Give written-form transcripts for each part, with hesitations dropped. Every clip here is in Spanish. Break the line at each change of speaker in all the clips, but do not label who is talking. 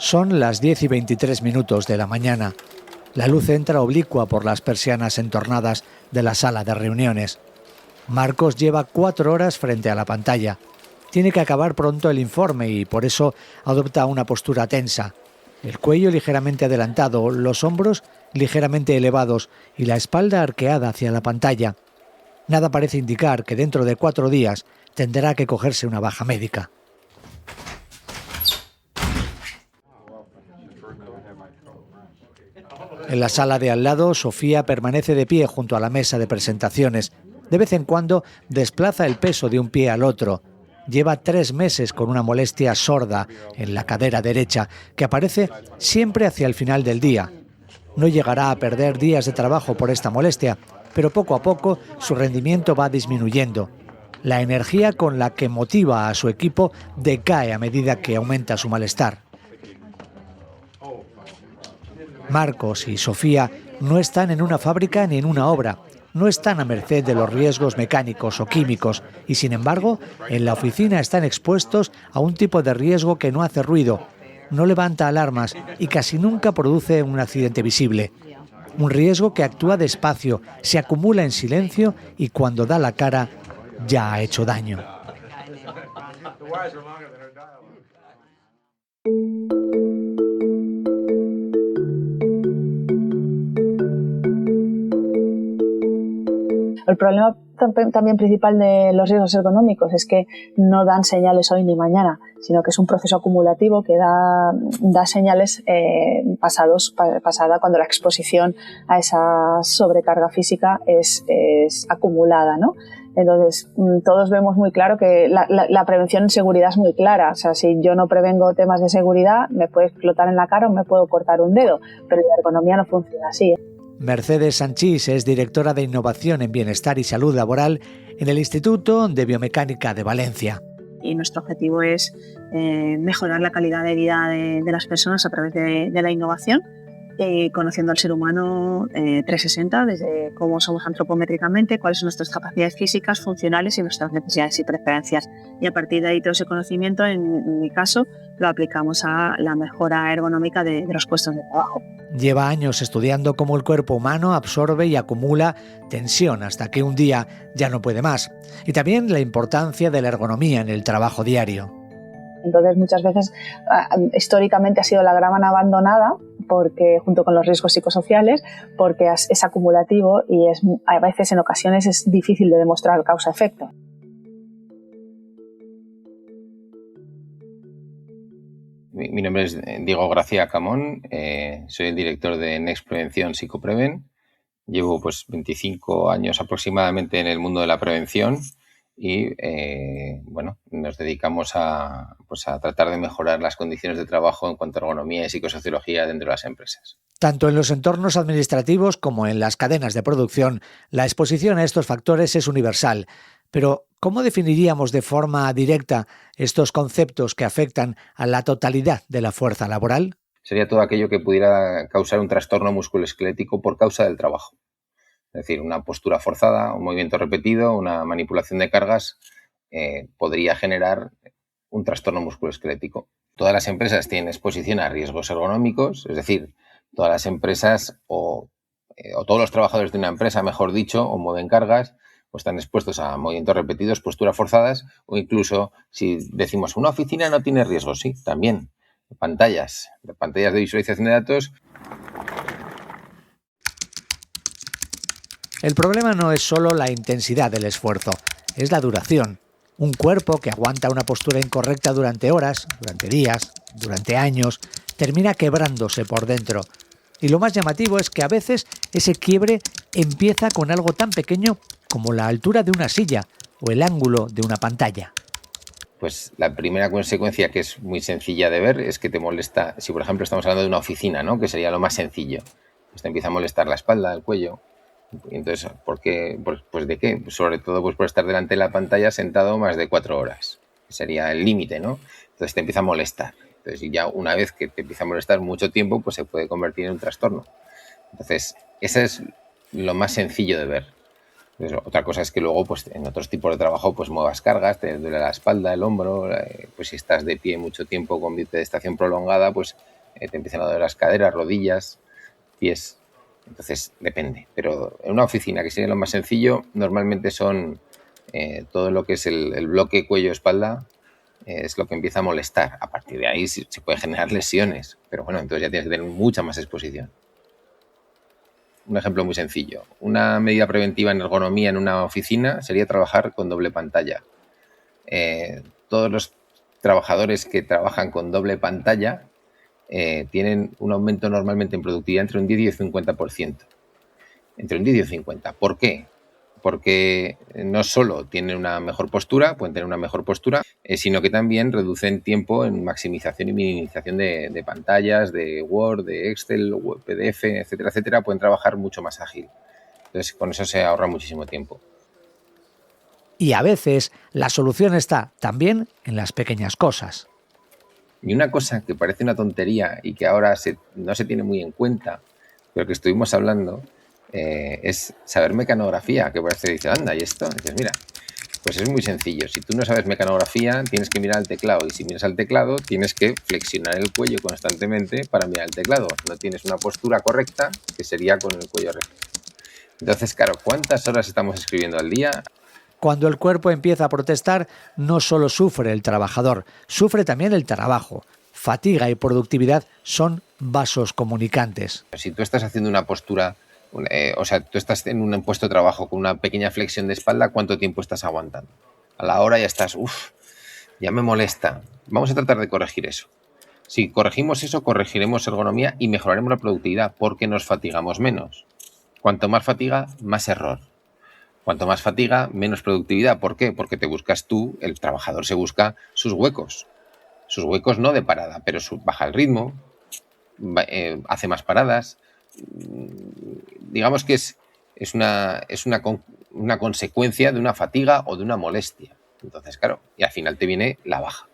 Son las 10:23 de la mañana. La luz entra oblicua por las persianas entornadas de la sala de reuniones. Marcos lleva 4 horas frente a la pantalla. Tiene que acabar pronto el informe y por eso adopta una postura tensa. El cuello ligeramente adelantado, los hombros ligeramente elevados y la espalda arqueada hacia la pantalla. Nada parece indicar que dentro de 4 días tendrá que cogerse una baja médica. En la sala de al lado, Sofía permanece de pie junto a la mesa de presentaciones. De vez en cuando desplaza el peso de un pie al otro. Lleva 3 meses con una molestia sorda en la cadera derecha, que aparece siempre hacia el final del día. No llegará a perder días de trabajo por esta molestia, pero poco a poco su rendimiento va disminuyendo. La energía con la que motiva a su equipo decae a medida que aumenta su malestar. Marcos y Sofía no están en una fábrica ni en una obra, no están a merced de los riesgos mecánicos o químicos y, sin embargo, en la oficina están expuestos a un tipo de riesgo que no hace ruido, no levanta alarmas y casi nunca produce un accidente visible. Un riesgo que actúa despacio, se acumula en silencio y cuando da la cara ya ha hecho daño.
El problema también principal de los riesgos ergonómicos es que no dan señales hoy ni mañana, sino que es un proceso acumulativo que da señales pasada cuando la exposición a esa sobrecarga física es acumulada, ¿no? Entonces, todos vemos muy claro que la prevención en seguridad es muy clara. O sea, si yo no prevengo temas de seguridad, me puede explotar en la cara o me puedo cortar un dedo, pero la ergonomía no funciona así.
Mercedes Sanchís es directora de Innovación en Bienestar y Salud Laboral en el Instituto de Biomecánica de Valencia.
Y nuestro objetivo es mejorar la calidad de vida de las personas a través de la innovación, conociendo al ser humano 360, desde cómo somos antropométricamente, cuáles son nuestras capacidades físicas, funcionales y nuestras necesidades y preferencias. Y a partir de ahí todo ese conocimiento, en mi caso, lo aplicamos a la mejora ergonómica de los puestos de trabajo.
Lleva años estudiando cómo el cuerpo humano absorbe y acumula tensión hasta que un día ya no puede más. Y también la importancia de la ergonomía en el trabajo diario.
Entonces, muchas veces, históricamente ha sido la gran abandonada, porque junto con los riesgos psicosociales, porque es acumulativo y a veces, en ocasiones, es difícil de demostrar causa-efecto.
Mi nombre es Diego García Camón, soy el director de Next Prevención Psicopreven. Llevo 25 años aproximadamente en el mundo de la prevención y nos dedicamos a tratar de mejorar las condiciones de trabajo en cuanto a ergonomía y psicosociología dentro de las empresas.
Tanto en los entornos administrativos como en las cadenas de producción, la exposición a estos factores es universal. Pero, ¿cómo definiríamos de forma directa estos conceptos que afectan a la totalidad de la fuerza laboral?
Sería todo aquello que pudiera causar un trastorno musculoesquelético por causa del trabajo. Es decir, una postura forzada, un movimiento repetido, una manipulación de cargas podría generar un trastorno musculoesquelético. Todas las empresas tienen exposición a riesgos ergonómicos, es decir, todas las empresas o todos los trabajadores de una empresa, mejor dicho, o mueven cargas, o están expuestos a movimientos repetidos, posturas forzadas, o incluso si decimos una oficina no tiene riesgos, sí, también. Pantallas de visualización de datos.
El problema no es solo la intensidad del esfuerzo, es la duración. Un cuerpo que aguanta una postura incorrecta durante horas, durante días, durante años, termina quebrándose por dentro. Y lo más llamativo es que a veces ese quiebre empieza con algo tan pequeño como la altura de una silla o el ángulo de una pantalla.
Pues la primera consecuencia, que es muy sencilla de ver, es que te molesta, si por ejemplo estamos hablando de una oficina, ¿no?, que sería lo más sencillo, pues te empieza a molestar la espalda, el cuello. Y entonces, ¿por qué? Pues ¿de qué? Sobre todo por estar delante de la pantalla sentado más de 4 horas. Sería el límite, ¿no? Entonces te empieza a molestar. Entonces, ya una vez que te empieza a molestar mucho tiempo, pues se puede convertir en un trastorno. Entonces, ese es lo más sencillo de ver. Entonces, otra cosa es que luego, pues en otros tipos de trabajo, pues muevas cargas, te duele la espalda, el hombro, pues si estás de pie mucho tiempo con bipedestación prolongada, pues te empiezan a doler las caderas, rodillas, pies. Entonces, depende. Pero en una oficina, que sería lo más sencillo, normalmente son todo lo que es el bloque cuello-espalda, es lo que empieza a molestar. A partir de ahí se puede generar lesiones, pero bueno, entonces ya tienes que tener mucha más exposición. Un ejemplo muy sencillo. Una medida preventiva en ergonomía en una oficina sería trabajar con doble pantalla. Todos los trabajadores que trabajan con doble pantalla tienen un aumento normalmente en productividad entre un 10 y un 50%. Entre un 10 y un 50%. ¿Por qué? Porque no solo tienen una mejor postura, pueden tener una mejor postura, sino que también reducen tiempo en maximización y minimización de pantallas, de Word, de Excel, PDF, etcétera, etcétera. Pueden trabajar mucho más ágil. Entonces, con eso se ahorra muchísimo tiempo.
Y a veces la solución está también en las pequeñas cosas.
Y una cosa que parece una tontería y que ahora no se tiene muy en cuenta, pero que estuvimos hablando, es saber mecanografía, que parece, dice, anda, ¿y esto? Y dices, mira, pues es muy sencillo. Si tú no sabes mecanografía, tienes que mirar al teclado. Y si miras al teclado, tienes que flexionar el cuello constantemente para mirar el teclado. No tienes una postura correcta, que sería con el cuello recto. Entonces, claro, ¿cuántas horas estamos escribiendo al día?
Cuando el cuerpo empieza a protestar, no solo sufre el trabajador, sufre también el trabajo. Fatiga y productividad son vasos comunicantes.
Si tú estás haciendo una postura, tú estás en un puesto de trabajo con una pequeña flexión de espalda, ¿cuánto tiempo estás aguantando? A la hora ya estás, ya me molesta. Vamos a tratar de corregir eso. Si corregimos eso, corregiremos ergonomía y mejoraremos la productividad porque nos fatigamos menos. Cuanto más fatiga, más error. Cuanto más fatiga, menos productividad. ¿Por qué? Porque te buscas tú, el trabajador se busca sus huecos. Sus huecos no de parada, pero baja el ritmo, hace más paradas. Digamos que es una consecuencia de una fatiga o de una molestia. Entonces, claro, y al final te viene la baja.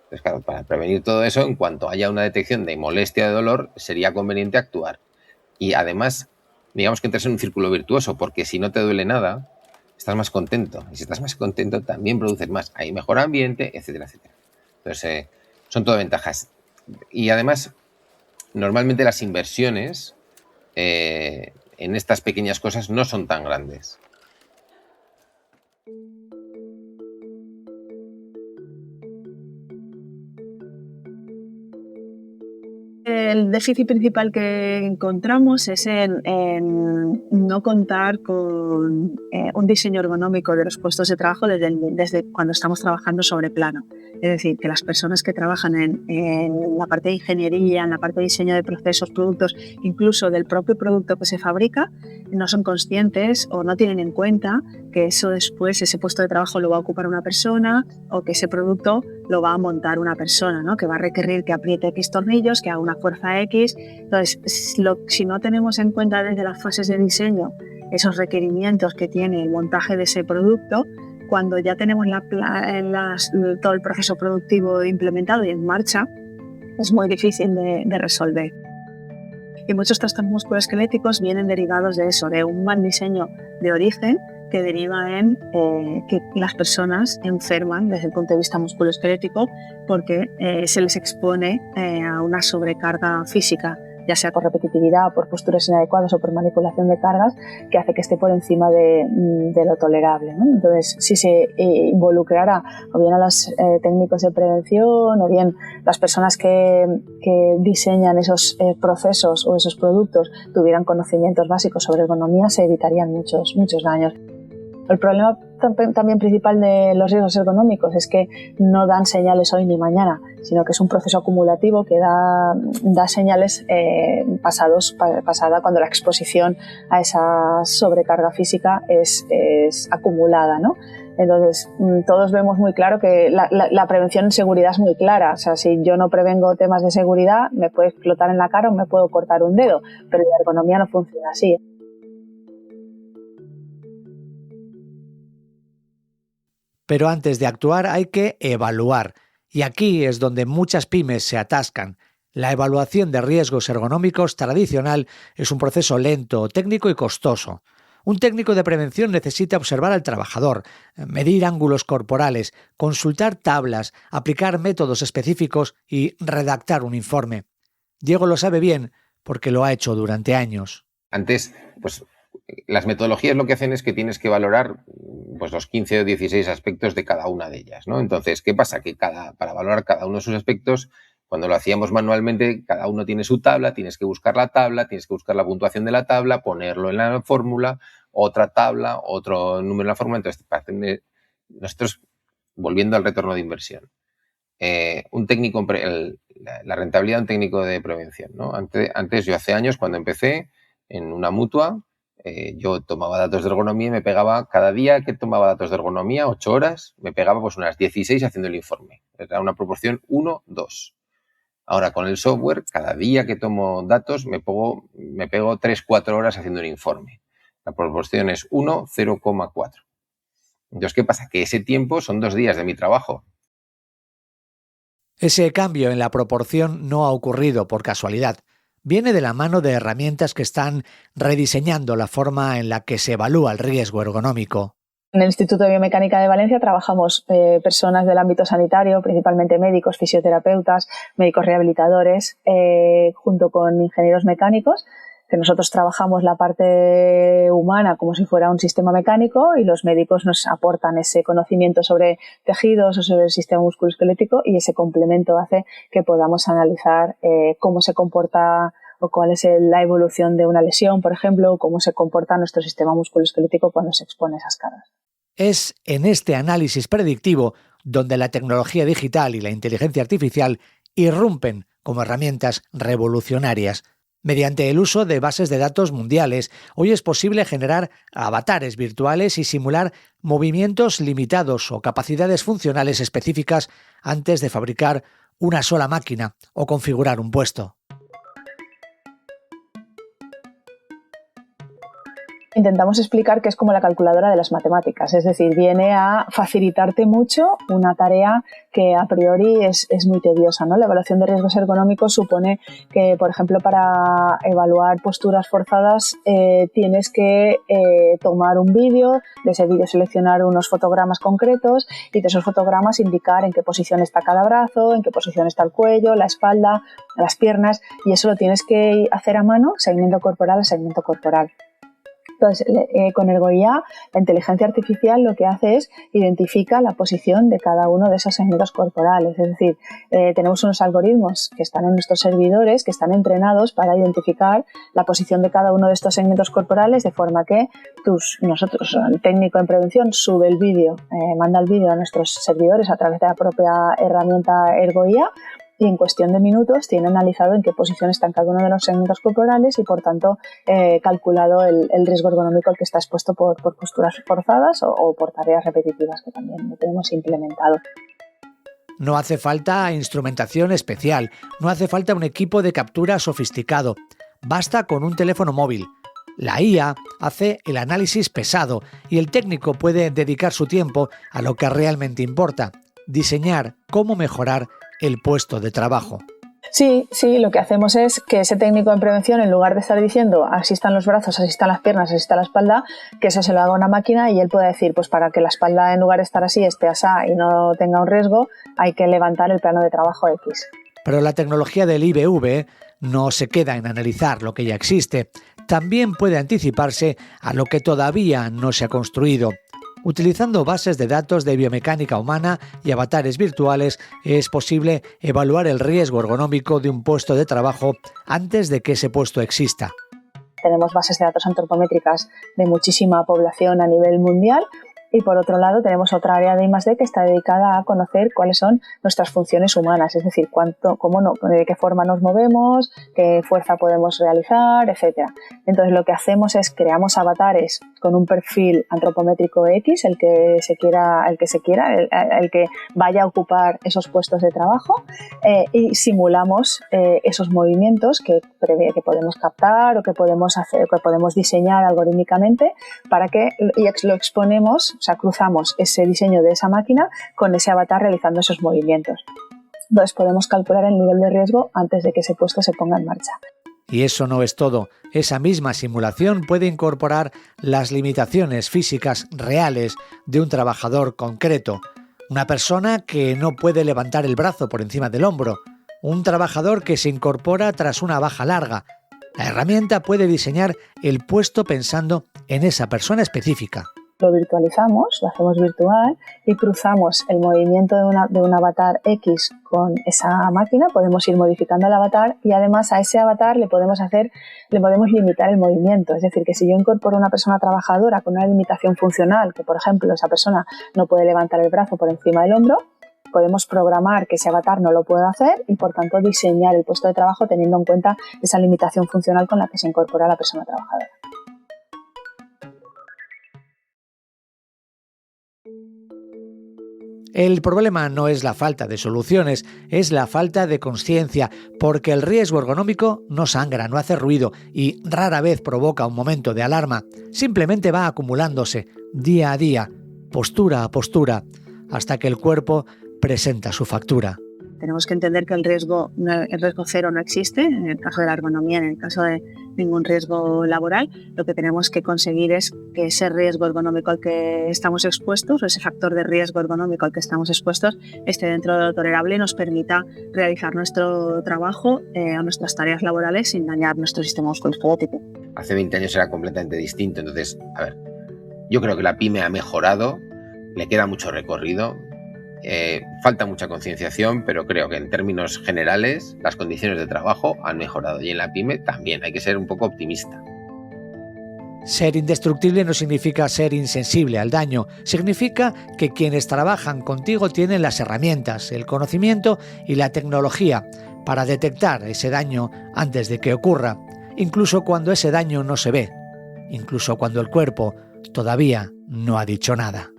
Entonces, claro, para prevenir todo eso, en cuanto haya una detección de molestia, de dolor, sería conveniente actuar. Y además, digamos que entras en un círculo virtuoso, porque si no te duele nada, estás más contento. Y si estás más contento, también produces más. Hay mejor ambiente, etcétera, etcétera. Entonces, son todo ventajas. Y además, normalmente las inversiones en estas pequeñas cosas no son tan grandes.
El déficit principal que encontramos es en no contar con un diseño ergonómico de los puestos de trabajo desde cuando estamos trabajando sobre plano. Es decir, que las personas que trabajan en la parte de ingeniería, en la parte de diseño de procesos, productos, incluso del propio producto que se fabrica, no son conscientes o no tienen en cuenta que eso después, ese puesto de trabajo lo va a ocupar una persona o que ese producto lo va a montar una persona, ¿no? Que va a requerir que apriete X tornillos, que haga una fuerza X. Entonces, si no tenemos en cuenta desde las fases de diseño esos requerimientos que tiene el montaje de ese producto, cuando ya tenemos todo el proceso productivo implementado y en marcha, es muy difícil de resolver. Y muchos trastornos musculoesqueléticos vienen derivados de eso, de un mal diseño de origen que deriva en que las personas enferman desde el punto de vista musculoesquelético porque se les expone a una sobrecarga física, ya sea por repetitividad, por posturas inadecuadas o por manipulación de cargas, que hace que esté por encima de lo tolerable, ¿no? Entonces, si se involucrara o bien a los técnicos de prevención o bien las personas que diseñan esos procesos o esos productos tuvieran conocimientos básicos sobre ergonomía, se evitarían muchos daños. El problema también principal de los riesgos ergonómicos es que no dan señales hoy ni mañana, sino que es un proceso acumulativo que da señales pasada cuando la exposición a esa sobrecarga física es acumulada, ¿no? Entonces, todos vemos muy claro que la prevención en seguridad es muy clara. O sea, si yo no prevengo temas de seguridad, me puede explotar en la cara o me puedo cortar un dedo, pero la ergonomía no funciona así.
Pero antes de actuar hay que evaluar. Y aquí es donde muchas pymes se atascan. La evaluación de riesgos ergonómicos tradicional es un proceso lento, técnico y costoso. Un técnico de prevención necesita observar al trabajador, medir ángulos corporales, consultar tablas, aplicar métodos específicos y redactar un informe. Diego lo sabe bien porque lo ha hecho durante años.
Antes, pues las metodologías lo que hacen es que tienes que valorar pues, los 15 o 16 aspectos de cada una de ellas, ¿no? Entonces, ¿qué pasa? Que para valorar cada uno de sus aspectos, cuando lo hacíamos manualmente, cada uno tiene su tabla, tienes que buscar la tabla, tienes que buscar la puntuación de la tabla, ponerlo en la fórmula, otra tabla, otro número en la fórmula. Entonces, nosotros, volviendo al retorno de inversión, un técnico, la rentabilidad de un técnico de prevención, ¿no? Antes, yo hace años, cuando empecé en una mutua, yo tomaba datos de ergonomía y me pegaba, cada día que tomaba datos de ergonomía, 8 horas, me pegaba pues unas 16 haciendo el informe. Era una proporción 1:2. Ahora con el software, cada día que tomo datos me pego 3-4 horas haciendo un informe. La proporción es 1:0,4. Entonces, ¿qué pasa? Que ese tiempo son 2 días de mi trabajo.
Ese cambio en la proporción no ha ocurrido por casualidad. Viene de la mano de herramientas que están rediseñando la forma en la que se evalúa el riesgo ergonómico.
En el Instituto de Biomecánica de Valencia trabajamos personas del ámbito sanitario, principalmente médicos, fisioterapeutas, médicos rehabilitadores, junto con ingenieros mecánicos, que nosotros trabajamos la parte humana como si fuera un sistema mecánico y los médicos nos aportan ese conocimiento sobre tejidos o sobre el sistema musculoesquelético y ese complemento hace que podamos analizar cómo se comporta o cuál es la evolución de una lesión, por ejemplo, o cómo se comporta nuestro sistema musculoesquelético cuando se expone a esas cargas.
Es en este análisis predictivo donde la tecnología digital y la inteligencia artificial irrumpen como herramientas revolucionarias. Mediante el uso de bases de datos mundiales, hoy es posible generar avatares virtuales y simular movimientos limitados o capacidades funcionales específicas antes de fabricar una sola máquina o configurar un puesto.
Intentamos explicar que es como la calculadora de las matemáticas, es decir, viene a facilitarte mucho una tarea que a priori es muy tediosa, ¿no? La evaluación de riesgos ergonómicos supone que, por ejemplo, para evaluar posturas forzadas tienes que tomar un vídeo, de ese vídeo seleccionar unos fotogramas concretos y de esos fotogramas indicar en qué posición está cada brazo, en qué posición está el cuello, la espalda, las piernas, y eso lo tienes que hacer a mano, segmento corporal a segmento corporal. Entonces, con ErgoIA, la inteligencia artificial lo que hace es identifica la posición de cada uno de esos segmentos corporales. Es decir, tenemos unos algoritmos que están en nuestros servidores, que están entrenados para identificar la posición de cada uno de estos segmentos corporales, de forma que nosotros, el técnico en prevención, sube el vídeo, manda el vídeo a nuestros servidores a través de la propia herramienta ErgoIA, y en cuestión de minutos tiene analizado en qué posición están cada uno de los segmentos corporales y, por tanto, calculado el riesgo ergonómico al que está expuesto por posturas forzadas o por tareas repetitivas, que también lo tenemos implementado.
No hace falta instrumentación especial, no hace falta un equipo de captura sofisticado. Basta con un teléfono móvil. La IA hace el análisis pesado y el técnico puede dedicar su tiempo a lo que realmente importa: diseñar cómo mejorar el puesto de trabajo.
Sí, lo que hacemos es que ese técnico en prevención, en lugar de estar diciendo así están los brazos, así están las piernas, así está la espalda, que eso se lo haga una máquina y él pueda decir, pues para que la espalda en lugar de estar así esté así y no tenga un riesgo, hay que levantar el plano de trabajo X.
Pero la tecnología del IBV no se queda en analizar lo que ya existe, también puede anticiparse a lo que todavía no se ha construido. Utilizando bases de datos de biomecánica humana y avatares virtuales, es posible evaluar el riesgo ergonómico de un puesto de trabajo antes de que ese puesto exista.
Tenemos bases de datos antropométricas de muchísima población a nivel mundial. Y por otro lado tenemos otra área de I+D que está dedicada a conocer cuáles son nuestras funciones humanas, es decir, de qué forma nos movemos, qué fuerza podemos realizar, etc. Entonces lo que hacemos es creamos avatares con un perfil antropométrico X, el que vaya a ocupar esos puestos de trabajo, y simulamos esos movimientos que podemos captar o que podemos hacer, que podemos diseñar algorítmicamente para que lo exponemos. O sea, cruzamos ese diseño de esa máquina con ese avatar realizando esos movimientos. Entonces podemos calcular el nivel de riesgo antes de que ese puesto se ponga en marcha.
Y eso no es todo. Esa misma simulación puede incorporar las limitaciones físicas reales de un trabajador concreto. Una persona que no puede levantar el brazo por encima del hombro. un trabajador que se incorpora tras una baja larga. La herramienta puede diseñar el puesto pensando en esa persona específica.
Lo virtualizamos, lo hacemos virtual y cruzamos el movimiento de un avatar X con esa máquina. Podemos ir modificando el avatar y además a ese avatar le podemos limitar el movimiento. Es decir, que si yo incorporo una persona trabajadora con una limitación funcional, que por ejemplo esa persona no puede levantar el brazo por encima del hombro, podemos programar que ese avatar no lo pueda hacer y por tanto diseñar el puesto de trabajo teniendo en cuenta esa limitación funcional con la que se incorpora la persona trabajadora.
El problema no es la falta de soluciones, es la falta de conciencia, porque el riesgo ergonómico no sangra, no hace ruido y rara vez provoca un momento de alarma. Simplemente va acumulándose día a día, postura a postura, hasta que el cuerpo presenta su factura.
Tenemos que entender que el riesgo cero no existe, en el caso de la ergonomía, en el caso de ningún riesgo laboral. Lo que tenemos que conseguir es que ese riesgo ergonómico al que estamos expuestos, o ese factor de riesgo ergonómico al que estamos expuestos, esté dentro de lo tolerable y nos permita realizar nuestro trabajo o nuestras tareas laborales sin dañar nuestro sistema musculoesquelético.
Hace 20 años era completamente distinto. Entonces, yo creo que la pyme ha mejorado, le queda mucho recorrido. Falta mucha concienciación, pero creo que en términos generales las condiciones de trabajo han mejorado y en la pyme también hay que ser un poco optimista.
Ser indestructible no significa ser insensible al daño, significa que quienes trabajan contigo tienen las herramientas, el conocimiento y la tecnología para detectar ese daño antes de que ocurra, incluso cuando ese daño no se ve, incluso cuando el cuerpo todavía no ha dicho nada.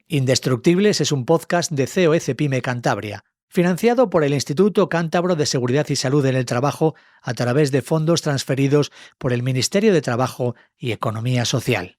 Indestructibles es un podcast de COE Pyme Cantabria, financiado por el Instituto Cántabro de Seguridad y Salud en el Trabajo a través de fondos transferidos por el Ministerio de Trabajo y Economía Social.